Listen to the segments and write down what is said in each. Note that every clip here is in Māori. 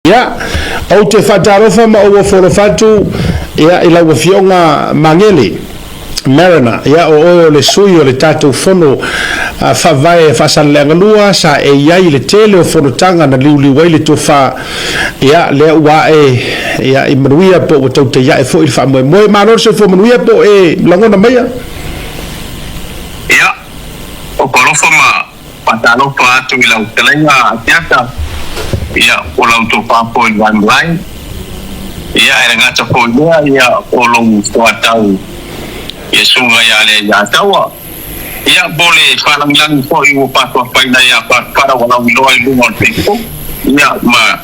ya au te whatarofa ma o whorofatu ia ila wafionga mangele Marina ya o le sui o le tatou fono whawai whasalenga lua sa e iai le tele o whonotanga na liuliwai le tofa ia lea ua ia i manuia po o tau te ia e fo i whamoe moe manor se fo manuia po e langona maia ia o korofa ma patalofa atu i lau telenga atiata ia o lau tofa po i wanwai ia e ngata po ia o lau toatau Yesunga ya le ya tawa ia bole falang po i pato paina ya para wala wilo ai lungon tipo ia ma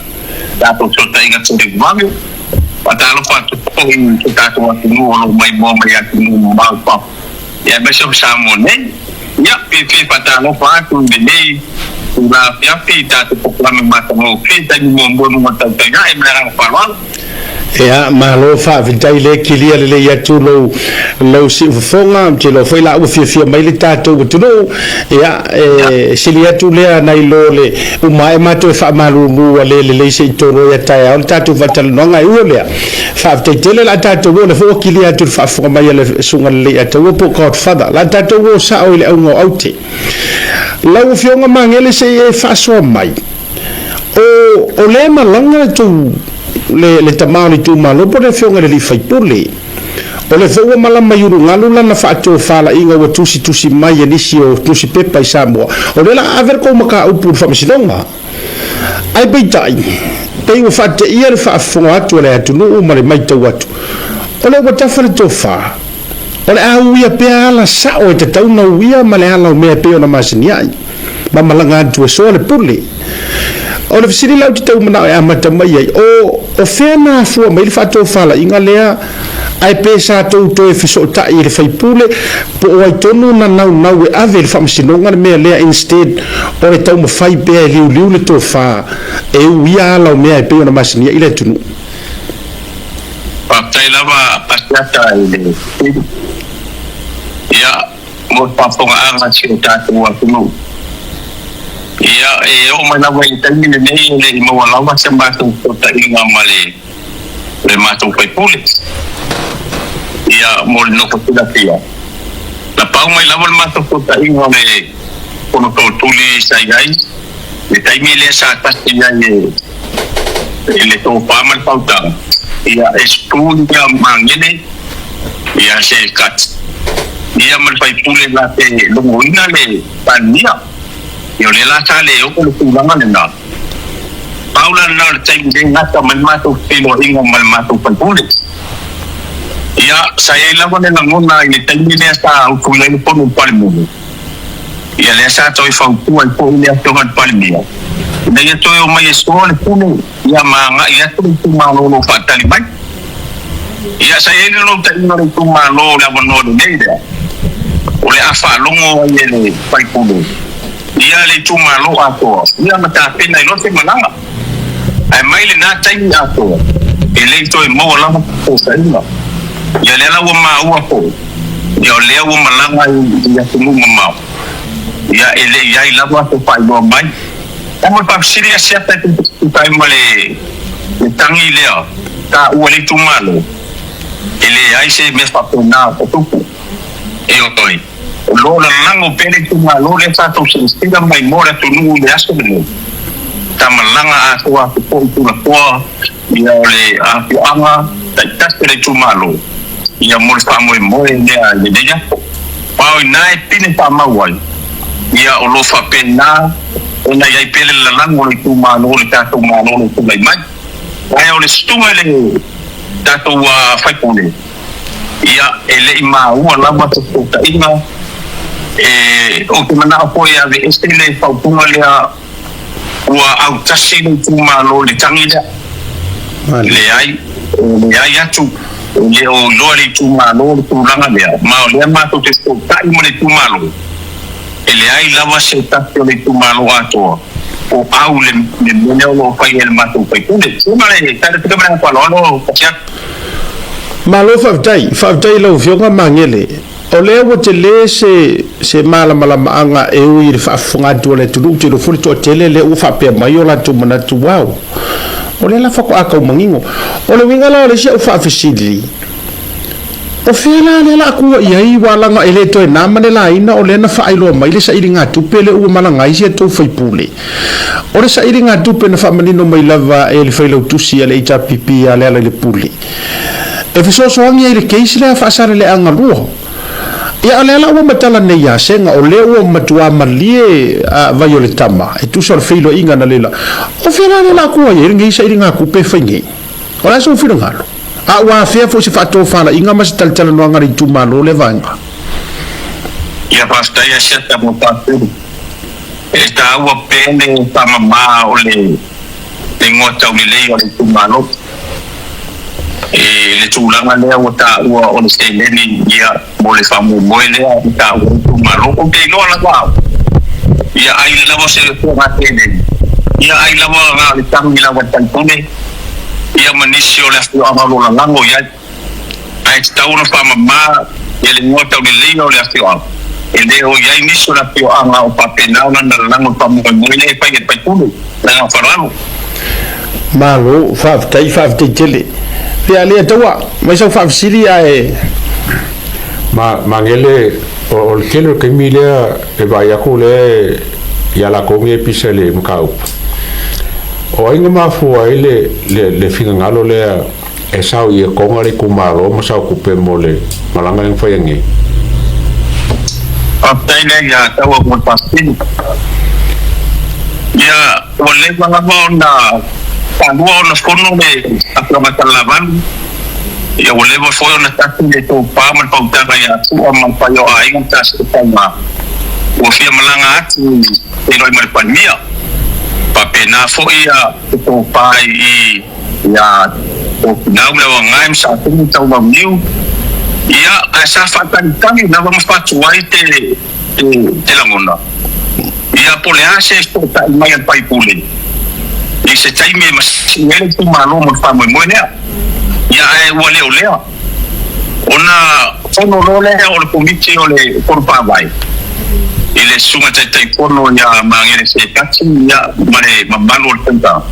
dato sota inga tsuri mami patalo pato po i tato wa tunu ono mai mo mai atu ma pa ia beso samone ia pipi patalo pato ni la piapi tato po klame mata mo pita ni mo mo mo ta ta ai mera palwal ya malo fa vitai le kilia le ya tu lo si fonga ke lo foi la u fia mai le tato tu no ya silia tu le na ilo le u mai ma to fa malu mu le se toro ya ta o tato vatal no ngai u le fa te tele la tato le fo kilia tu fa fo mai le sunga le ya to po ko fada la tato wo sa o le au auti la u fionga mangele se fa so mai o le malanga tu le tamani tu malo po le fionga le fai pule o le fo mala mayuru ngalu na fa to fala inga wa tusi mai nisi o tusi pepa i Samoa o le la aver ko maka upu fa misidonga ai beitai pe o fa te ia fa fo atu le atu no o male mai tau atu o le wa tafare to fa o le au ia pe ala sa o te tau na uia male ala o mea pe o na masini ai ma malanga atu so le pule o le fisiri lau te tau mana e amata mai ai o whena fua mai le whato whala inga lea ai pesa tau to e fiso ta i le whaipule po o ai tonu na nau e ave le whamasinonga le mea lea instead o le tau mawhai pea liu le tō wha e uia ala o mea e peo na masinia i le tunu Patai lava pasiata i le ia mo paponga anga si tatu wa tunu ia o mai lava i tani le le mo lava se mato ta inga male le mato whaipule ia mo no ko tula pia la pau mai lava le mato ta inga le kono to tuli sai gai le taimi le sa tasi ia le to pa mal pauta ia estudia mangene ia se kat ia mal whaipule la te longoina le pania yo le la sale o ko tulanga na paula na tai de ngata malmato filo ingo malmato pantule ya saya la bone na ngona ni tai ni sta o ko le pono palmo ya le sa toi fa tu al po le to mat palmo de ya to yo mai skole puno ya manga ya tu malo no fatali mai ya saya ni no tai no tu malo la bono de de o le afa longo ye le pai puno ia le tuma lo ato ia mata pena i lote malanga ai mai le na tai ato e le to mo la ko sai na ia le la wo ma wa ko ia le wo malanga ia tumu ma ia ele ia i la wa to pai do mai mo pa siria certa tu tai male le tangi le ta o le tuma lo ele ai se me fa pena ko tu e o toi lo la lango pele tu malo le sa to sistema mai mora tu nu le aso de tamalanga a tua po tu la po ia le a anga ta le tu malo ia mo fa mo ne a le dia pa nai pine pa mawai ia o lo fa pena ona ia pele la lango le tu malo le ta tu malo le tu mai mai ai o le stuma le ta tu wa fa pone ia ele ma u la ma tu ta ina o que mana apoia de este le paupunga le ua au tasi le tumalo le tangida le ai atu le o lo le tumalo le tulanga le ma le ma to te sto tai mo le tumalo ele ai lava se tatio le tumalo ato o au le lo fai el mato fai kunde ma le tare te kamera pa lo pacha malo fa lo fionga mangele o le o te le se mala anga e ui fa funga tu le tu lo fuli to tele le u fa pe mai o la tu mana tu wow o le la fa ko aka mangingo o le winga la le sia fa fasili o fela le la ku ia I wala nga ele to na mane la ina o le na fa ilo mai le sa iringa tupe le u malanga isia to fai pule o le sa iringa tupe na fa manino mai lava e le failo tusi ale HPP ale le pule e fiso so ngi le case le fa sare le anga ruo ia ale la o matala ne ia senga o le o matua malie vai o le tama e tu so failo inga na lela o fela le la ku ia ngi sa iringa ku pe faingi o la so filo ngalo a wa fea fo se fato fala inga mas tal no ngari tu malo le vanga ia basta ia seta mo patu esta wa pene sama ma ole tengo tau ni le ole tu malo e le tulanga le o ta o le se le ni ia mo le famu mo le ta o tu malo o ke no la wa ia ai le vo se ko ma tene ia ai la wa le tangi la wa tantone ia manisio le fu amalo la lango ia ai tau no fa mama ele ngota o le o le fu ele o ia inicio la fu anga o papena na lango pa mo le pa ia pa tulu na faralo malo fa tele pe ale toa mai so fa sili ai mangele o le kelo ke milia e vai a kule ia la konge pisele mkau o inga mafu ai le finga ngalo le e sau ia konga le kumaro ma sau kupe mole malanga yang fayangi aptaile ya tawa mo pastin ya wale banga bona tangua na kono le akramata lavan ya wale bo foi na tasi le to pa man pautanga ya tu man payo ai ntas tama o fia malanga ati e noi mal pania papena fo ia to pai I ya o now le ngai sa tu tau ma miu ia asa fatan tangi na vamos patuai te la mona ia pole ase sto ta mai pai pule I se tai me mas ele tu malo mo fa mo ne ia e wale ole ona ono role o le komiti o le korpa vai ile suma tai pono ya mangere se tachi ya mare mabalo tenta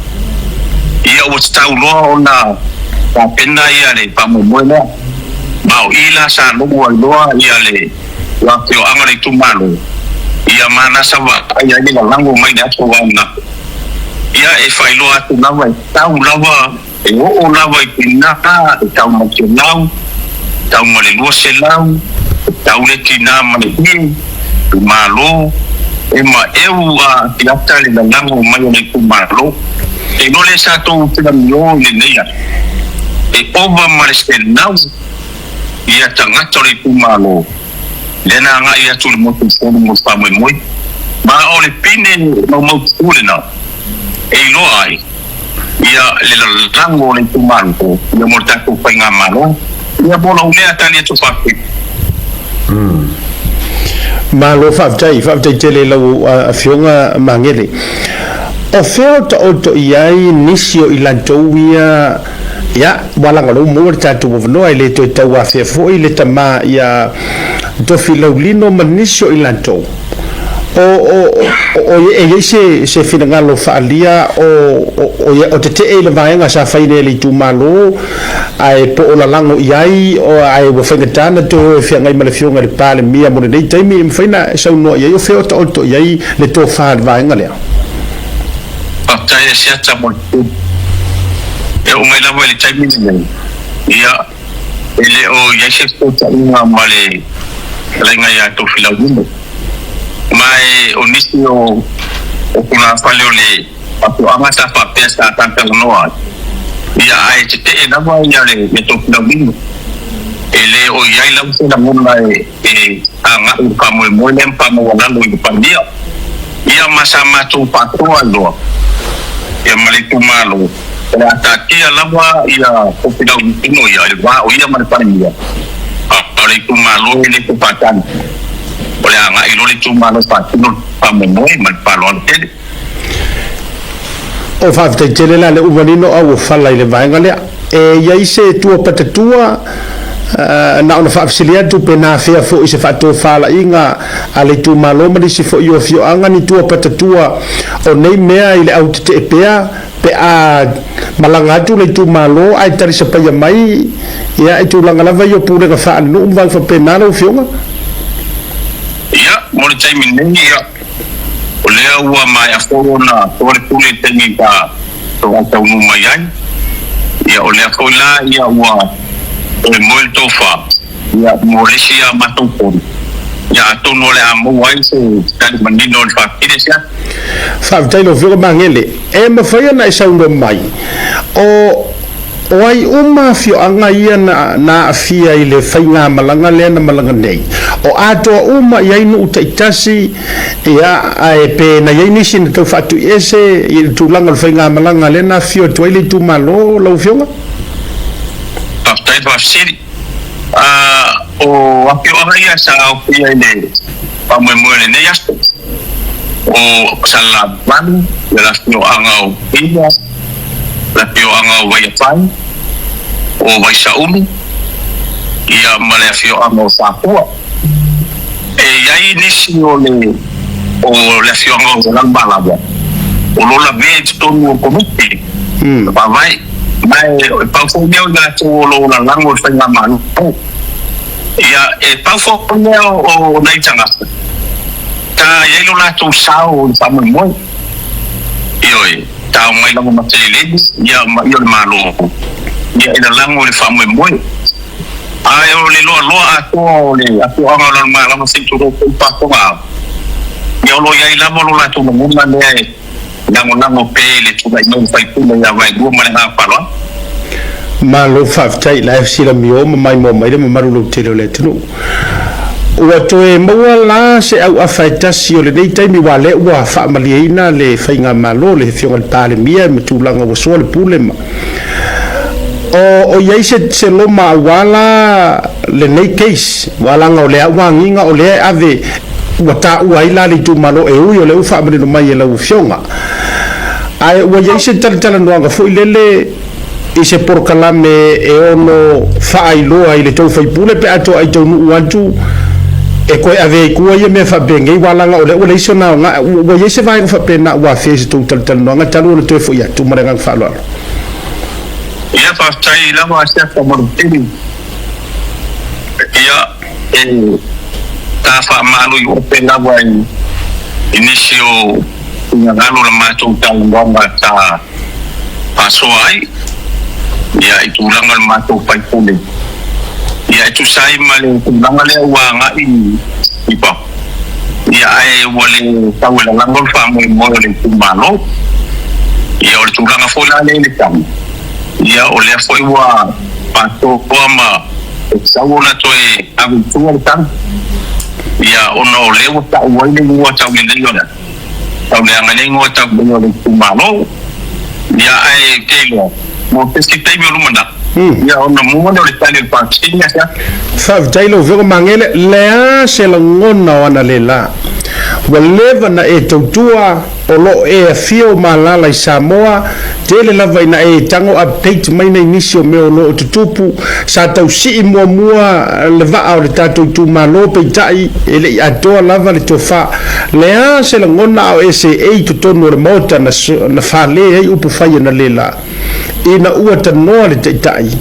ia o stau lo ona pa pena ia le pa mo moela mau ila sa no lo ia le la tio angare tu malo ia mana sa va ia ni lango mai da so wana ia e failo atu lava tau lava e o lava ina tau mo tau tau mo le lo se lau tau le tina ma le malo e ma eu a tiata le lango mai le kumalo e no le sa to te mio le neia e ova mareste nau ia tanga tori kumalo le na nga ia tu mo tu mo pa mo ma o le pine no mo tule na e no ai ia le lango le kumalo le mo ta ku pa nga malo ia bona une atani tu pa malo fa tele lo a fionga mangele o feo to iai nisio ilantoia ya wala ngalo mo tatu no ile to tawa fe fo ile tama ya to filolino manisio ilanto o e se finangalo falia o te ele vaenga sa faine le tu malo ai po la lango iai o ai wo fengatana to fe ngai mala fionga le pale mia mo nei taimi im faina sa no ia feo to iai le to fa vaenga le patai sia tamo e o mai lava le taimi nei ia ele o ia se to tanga male lenga ya to filauno mai onisio o kuna fale ole pato amata pa pesa tanta noa ia ai te na vai ia le to filauno ele o ia la una mona e anga u kamo mo nem pa mo wala lo pa dia ia masama tu pato alo e mali tu malo la tatia lava ia o filauno ia va o ia mal pa dia ale tu malo ele tu patan ole anga ilo le tu malo patino pa mo mal palon tele o fa tele la le uvanino au fala ile vaenga le e ia se tu patatua na ona faafesilia tu pena fea foʻi se faatofalaʻiga a le itumālo ma lisi foʻi oafioaga ni tua patatua o nei mea i le autetee pea pe a malaga atu le itumālo ae talisa paia mai ia e tulaga lava i o pulega faalenuu ma vaifapena le ufioga ia mo le taimi nei ia o lea ua maeafolo na toalepule taimi ka toataunu mai ai ia o lea foi la ia ua e moe le tofa ia mo lesi a mataupori ia atonu o le amou ai se talimanino o le faapile sia faavetailo fioga magele e mafaia na e saunoa mai o ai uma fioaga ia na afia i le faiga malaga lea na malaga nei o atoa uma iai nuu taʻitasi ia ae pe na iai nisi na taufaatui ese i le tulaga o le faiga malaga lea na afio atu ai le itumālo lau fioga aftai faafesili o afioaga ia sa aopia i le pamoemoe lenei aso o salavali ia lafioaga o pila lafioaga o vaiapai o vaisaʻulu ia ma le afioaga o sapua e iai nisi o le afioaga o lalmalava o lo lave totonu o komiti pavai mai e paufonea o latou o lo lalago o le faiga malu ia e paufonea o nai tagata ta iai lo latou sao o le faamoemoe ioe taomai lago matelelegi ia i o le malo ia i lalago o le faamoemoe ae o le loaloa atoa o le afioaga o lalmalava seitulou pafoga ia o lo iai lava o lo latou laguna lea e lagolago pe le tulaʻiau faipule ia vaelua ma le gapaloa malo faafetai la silami ma mai mo mai le mamalu lo tele le tunu ua toe maua la se au afaetasi o lenei taimi ua le ua faamaliaina le faiga malo le fioga le palemia ma tulaga ua soa le pule ma o iai se loma auala lenei case ualaga o le auagiga o lea ave ua taʻua ai la le itumālo e ui o le u faamalino mai e lau fioga ae ua iai se talitalanoaga foʻi lele i se porokalame e ono faailoa i le taufaipule pe atoa ai taunuu atu e koe ave kua ia mea faapegei ualaga o le ua leisi ona oga ua iai se vaega faapena ua afia se tou talitalanoaga talu ona toe foʻi atu ma le gaga faaloalo ia faafetai lava sia famalutili ia e tafaamālui ope lava i nisi o igagalo la matou talanoaga ta pasoa ai ia i tulaga le matou faipule ia e tusai ma le tulaga lea ua agaʻi i pa ia ae ua le tau e lalaga o le faamoemoe o le itumālo ia o le tulaga foi la lē le tau ia o lea foi ua patoa ma e sau ona toe aveituga le tau ia ona o lea ua taʻu ai le lua taulelei o lea tauleaga lei goa taulelei o le itumālo ia ae keiloa mo pesi taimi o lumana ia ona mua le o le tali le pakisinga sia faafetai lou fioga magele lea se lagona o ana lelā ua leva na e tautua o loo e afia o malala i Samoa tele lava ina e tango update mai nei nisi o mea o loo tutupu sa tausii muamua le vaa o le tatou itumālo peitaʻi e leʻi atoa lava le tofā lea se lagona o SAA totonu o le mota na fale ai upu fai ana lelā ina ua tanoa le taʻitaʻi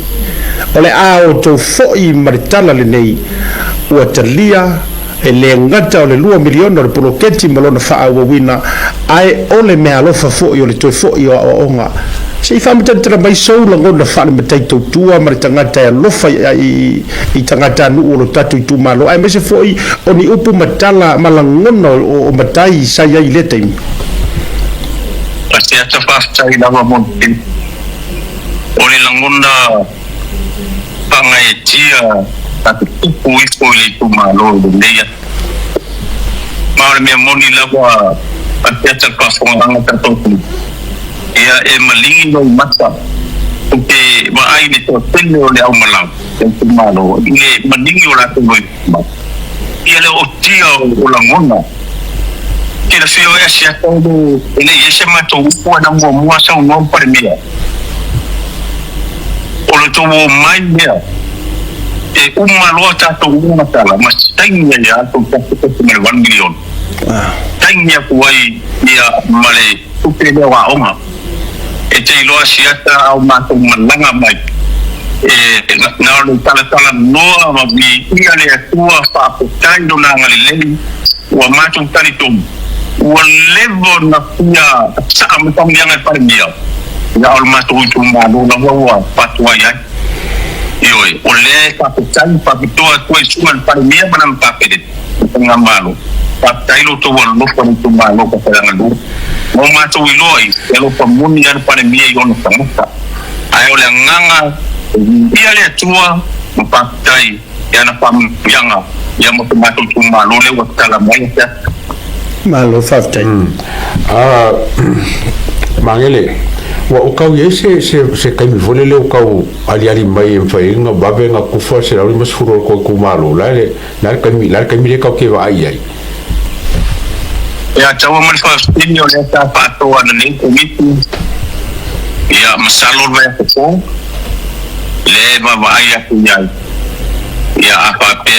o le a o tou foʻi ma le tala lenei ua talia e le ngata o le 2 miliona o le poloketi ma lona faauauina ae o le mea alofa foʻi o le toe foʻi o aʻoaʻoga seʻi faamatalitala mai sou lagona faalemetai tautua ma le tagata e alofa i tagata anuu o lo tatou itumālo ae mai se foʻi o ni upu matala ma lagona o matai sai ai lea taimi ase ata faafetai lava mo o le lagona fagaetia tatutupu i foi le itumālo leleia ma o le mea moni lava ate ata le faafogaga tatou ia e maligi no i mata ke maai le toatele o le aumalaga le itumālo i le maligi o latou loi ia le otia o lagona ke le fio ea sia tau e le ia se matou upu ana muamua saunoa palemea o le tou mai mea umalo tato umatala mas tanya ya tu tato cuma 1 million tanya kuai dia male upele wa onga lo siata au mato malanga mai na no tala no ma bi ia le tua fa putai do na ngalele wa mato tali tum wa levo na pia sa amtong yang par dia ya al mato tumba do na wa patwa ya yoi ole fa putai fa toa ko suman par dia banam papede ngambalo patai lo to wa no fa tumba no ko sa ngalu mo mato wiloi elo pamuni yan par dia yon sa ayo le nganga ia le tua patai yana pam yanga yang mato tumba lo le wa tala mai malo faftai mangele wa ukau se kai mi vole le ukau ali mai fai nga babe nga kufa se ri mas furo ko kumalo la kai mi le ka ke va ai ya tawa man fa stinyo le ta pato ana ni komiti ya masalo va ko le va ai ya apa pe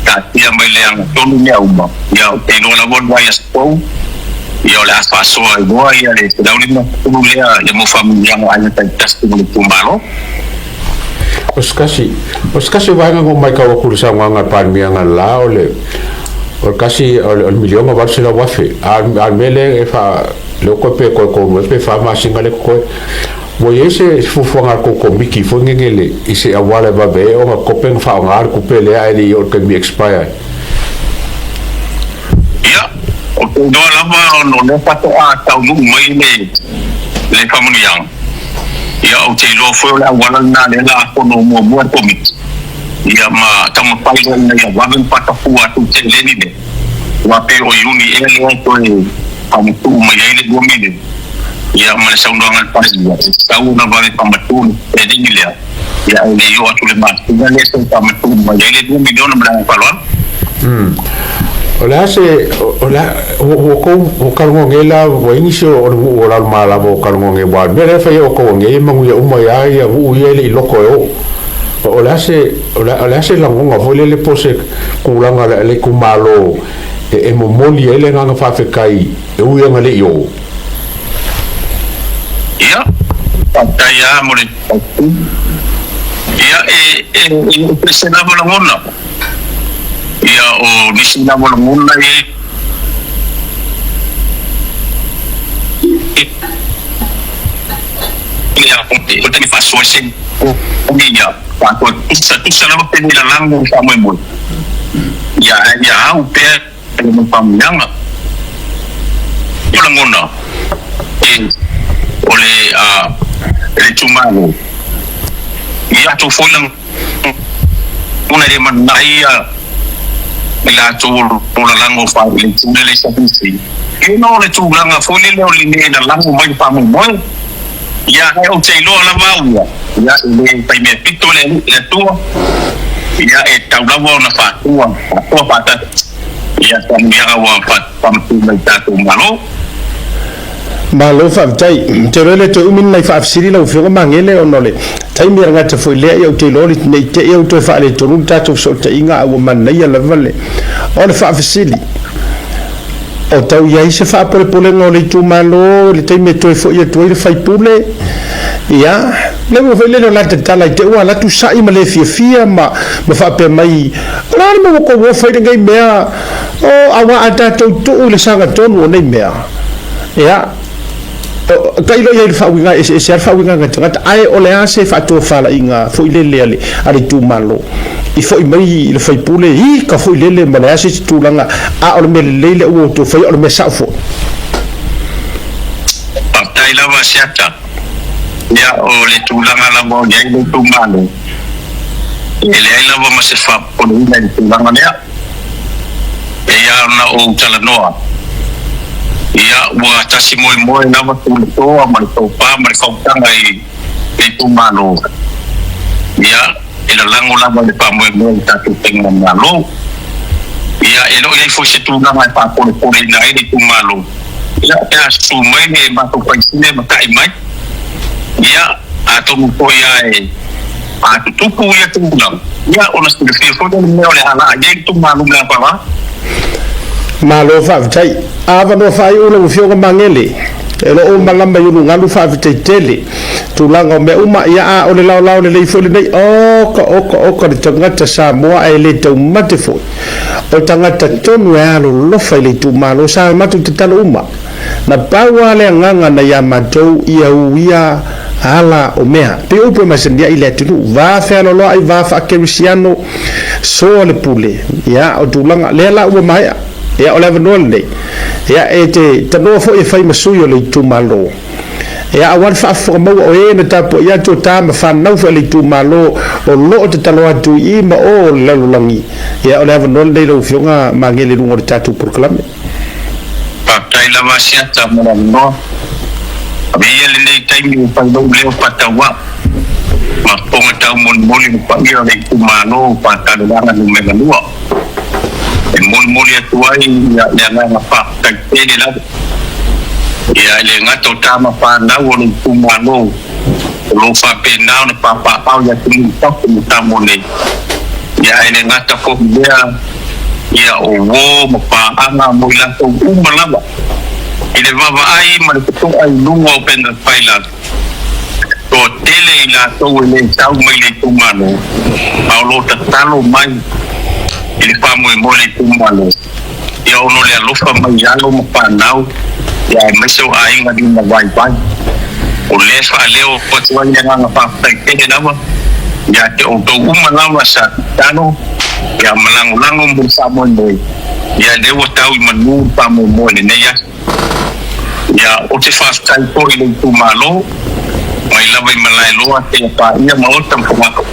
tatia mai le ang tonu nya uma ya teno la bon vai aspo ya la faso ai boa ya le da ulima tonu le ya mo família yang ai ta test no tumbalo oskasi vai nga mai ka ko sa nga pan mi nga la ole o kasi o milion va se la wafe al mele e fa lo ko pe fa ma singa le ko mo ese fufonga ko miki fongengele ise awale babe o ma kopeng fa ngar ko pele ai o ke mi expire ya o do la ba no le pato a ta lu mai le family yang ya o te lo fo la wala na le la ko no mo ko mi ya ma tamo pai na ya wa ben pata fu atu te le ni ne wa pe o yuni ele to e amu tu mai ele do mi ya mana saundangan pasnya tahu na bagi pamatun jadi gila ya ini yo atu le mas dan le so pamatun jadi 2 million berang palon ola o ngela o inicio o la mala o nge wa bere fa yo ko nge mangu ya uma ya u yele loko ola se la ngonga vole le pose kulanga le kumalo e momoli ele nga fa fe kai e u nga le yo ya pantaya mo rin ya presena mo lang muna ya o nisina mo lang muna ya kung tayo pasosin niya pato isa na magpinila lang mo sa mo ya upe mo pamilya yun lang muna ole le tumalo ya to folang una de manaya la to la lango fa le tumele sa pisi no le tulanga fole le ole na lango mai pa mo ya o telo la va ya le pa me pito le to ya e taulavo na fa to pata ya tambia wa fa pamtu ta to malo malo faftai te rele to umin nai fafsiri la ufio mangele onole tai mi ranga te foi le yo te loli nei te yo to fa le to runta to so te inga o man nei la vale on fafsiri o tau ya se fa pole ngole tu malo le tai me to foi ye to ile fai pule ya le mo vele la te tala te wa la tu sai ma le fia ma fa pe mai la mo ko wo fai ngai mea o awa ata to le sanga tonu nei mea ya kai lo ye fa winga e se fa winga ngata ai ole ase fa to fala inga fo ile le ali tu malo i fo mai le fai pule i ka fo ile ma le ase tu langa a ole me le o to fai ole me sa fo tai la va siata ya ole tu langa la mo ya ile tu malo ele la va ma se fa po ile tu langa ya ya na o tala noa ya wa tasi moi na waktu itu amal topa mereka ngai itu malo ya ila lango de pa moi tatu tengah malo ya elo ia foi se tu na mai pa por na itu malo ya sumai ne ba to paisine makai mai ya atau ko ya tuku ia tulang ia ona se fia fo me ole ala ye tu malu la pa malo fa tai ava no fai ulo fio ko mangele elo o malamba yulu ngalu fa vitai tele tulanga me uma ia ole lao le fo le nei o de tangata sa moa e le tau mate fo o tangata tonu e alo lofa le tu malo sa matu te talo uma na paua le nganga na ya matou ia uia ala o mea pe upo masendia ile tunu va fe lo ai va fa kerisiano so le pule ya o tulanga le la o mai ya o le vanol nei ya e te tano fo e fai masuyo le tu malo ya awan fa fo mo o e na tapo ya to ta ma fa no fa le tu malo o lo te talo atu I ma o le langi ya o le vanol nei lo fionga mangele lungo de tatu proclame pa tai la masia ta mo no abia le nei tai mi pa no le patawa ma ponga tau mon moli pa ia le tu malo pa ta la no me lua e mon atuai ya na pa ta tele la ya le ngato tama pa na wo tu malo lo fa pe na na pa au ya tu ta mo ne ya ele ngata ko ya o wo ma pa anga mo la to malaba ile vava ai ma to ai lungo open the pilot to tele la to le tau mai le tu malo paulo ta talo mai ile pa mo le tu malo ya ono le alofa mai ya lo ma pa nau ya me so ai ngadi na vai o le fa leo po tu ai na pa ta ke na ma ya te o to malaba sa tano ya malang-lang bersama ni ya dewa tahu manu pamu ni ya ya o te fast kai po ile tu malo mai labai malai lo te pa ia mau tam ko ma ko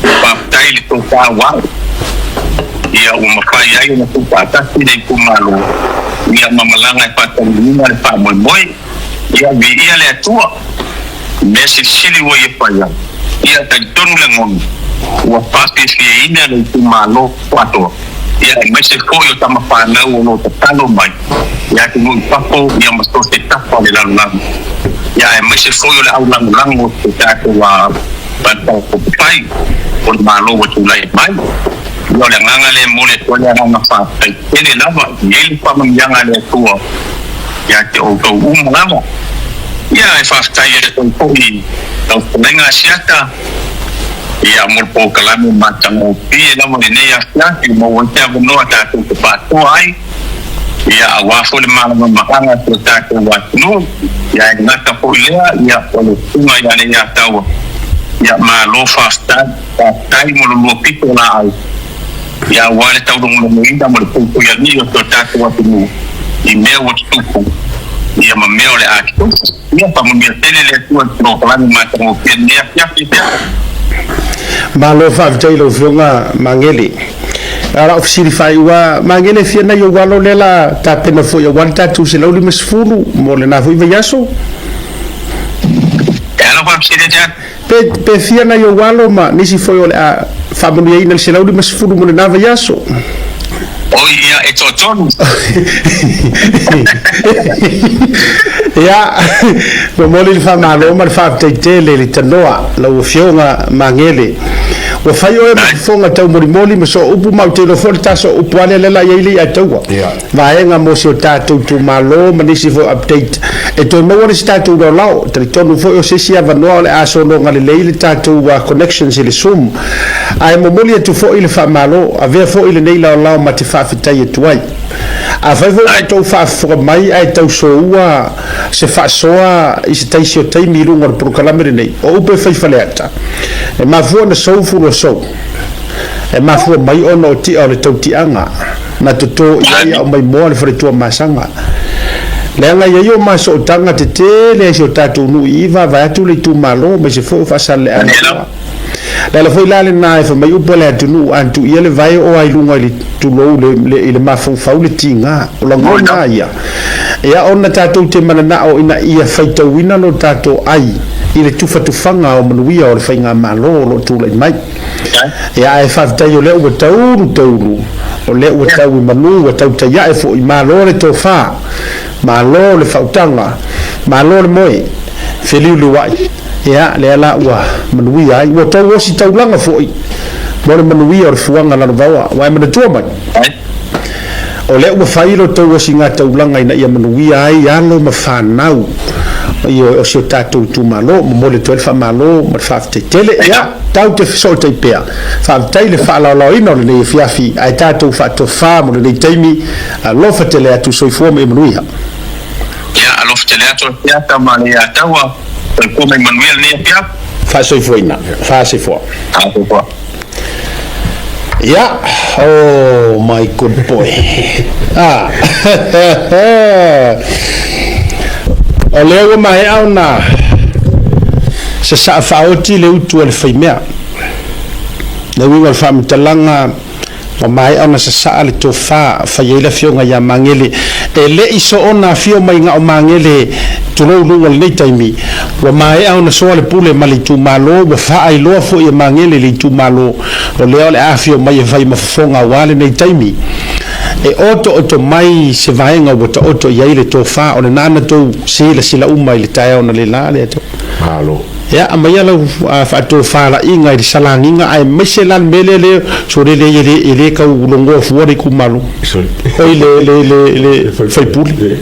pa tai le to pa wa ya o ma fa ya na tu pa ta ile tu malo ya mamalanga pa ta ni na pa mo ya vi ia le tua mesi sili wo ye pa ya ta tonu le ngon wa pasti si ina le tu malo kwato ya me se foi o tama pana o no talo mai ya que no papo ya mas to se tapa de la ya me se foi o la ulang o ta ko wa panta ko pai o malo o tu lai mai yo le nganga le mo le to le nganga pa ele lava ele pa manganga le tua ya que o to lava ya e fa tai e to poi to nenga siata ya mo po kalamo matang pi na mo ne ya ki mo wonte no ata to pa to ai ya wa fo le mala makanga to ta ko wa no ya ngata po ya po le tuma ya ne ya tawa ya ma lo fasta ta tai mo lo pito na ai ya wa le tau mo mo inda mo po ya ni to ta ko wa no I me wo tu ya ma me ole a to ya pa mo mi tele le tu no kalamo matang pi ne ya malo fa vitailo fionga mangeli ara ofisiri fai wa mangele fiana yo walo lela tapena fo yo wanta tu se lo mesfulu mo le na fo yaso ela va ofisiri ja pe fiana yo walo ma nisi fo yo a family ina se lo mesfulu mo le na yaso oh ya etoton ya no moli fa malo ma fa tele le tanoa lo fionga mangele o fai o fonga tau mori ma so upu mau te lo fol taso upu ale la ile atawa va nga mo so tatu tu malo ma nisi fo update e to mo woni tatu do lao te tonu fo o sesi ava no le aso no ngale le tatu wa connections ile sum ai mo moli tu fo ile fa malo ave fo ile nei lao ma te fa fitai tuai a fai fo to fa fo mai ai tau so wa se fa soa i se tai se tai mi lungo pro kalamere nei o upe fai faleta e ma fo na so fu no so e ma fo mai ono ti o le tau ti anga na to ia o mai mo le fre tu masanga le nga yo ma so tanga te le so tatu nu iva va tu le tu malo me se fo fa sale ana la foi la na fa mai upo le tu nu antu ia le vai o ai lungo le tu lo le ma fo fa le tinga o la ngona ia ona tatu te mana o ina ia faita wina no tatu ai ile tufa tufanga o manuia o le fainga malo lo tu le mai ia e fa tai o le o tauru o le o tau manu o tau tai ia e fo i malo le tofa malo le fautanga malo le moi feliu le wai ia le ala ua manui ai o tau o si taulanga foi mo le manui o le fuanga la vawa wa me tua mai o le ua failo tau o si ngā taulanga ina ia manui ai alo ma whanau o si o tātou tu malo mo le tuel wha malo ma whaftetele ia tau te so te pea whaftai le whaalao ina o le nei fiafi ai tātou whaatofa mo le nei taimi lofa tele atu soifua me manui ha ia alofa tele atu fiata ma le ataua soifua me Manuel ne fiata whaasoifua ina whaasoifua yeah, oh my good boy. O leo mai au na sa faoti le utu le faimea. Le winga fam talanga o mai au na sa le tofa faile fionga ya mangele e le iso ona fio mai nga o mangele tulo lunga le taimi wa mai au na so le pule mali tu malo wa fa ai lo fo e mangele le tu malo o le ole afio mai vai mafonga wale nei taimi e oto mai se vaenga bota oto ia ile tofa o le nana to sila uma ile tae ona le la le to malo ya amaya la fa to fa la inga i salanginga ai meselan melele so le ka ulongo fuori ku malo so o le fai puli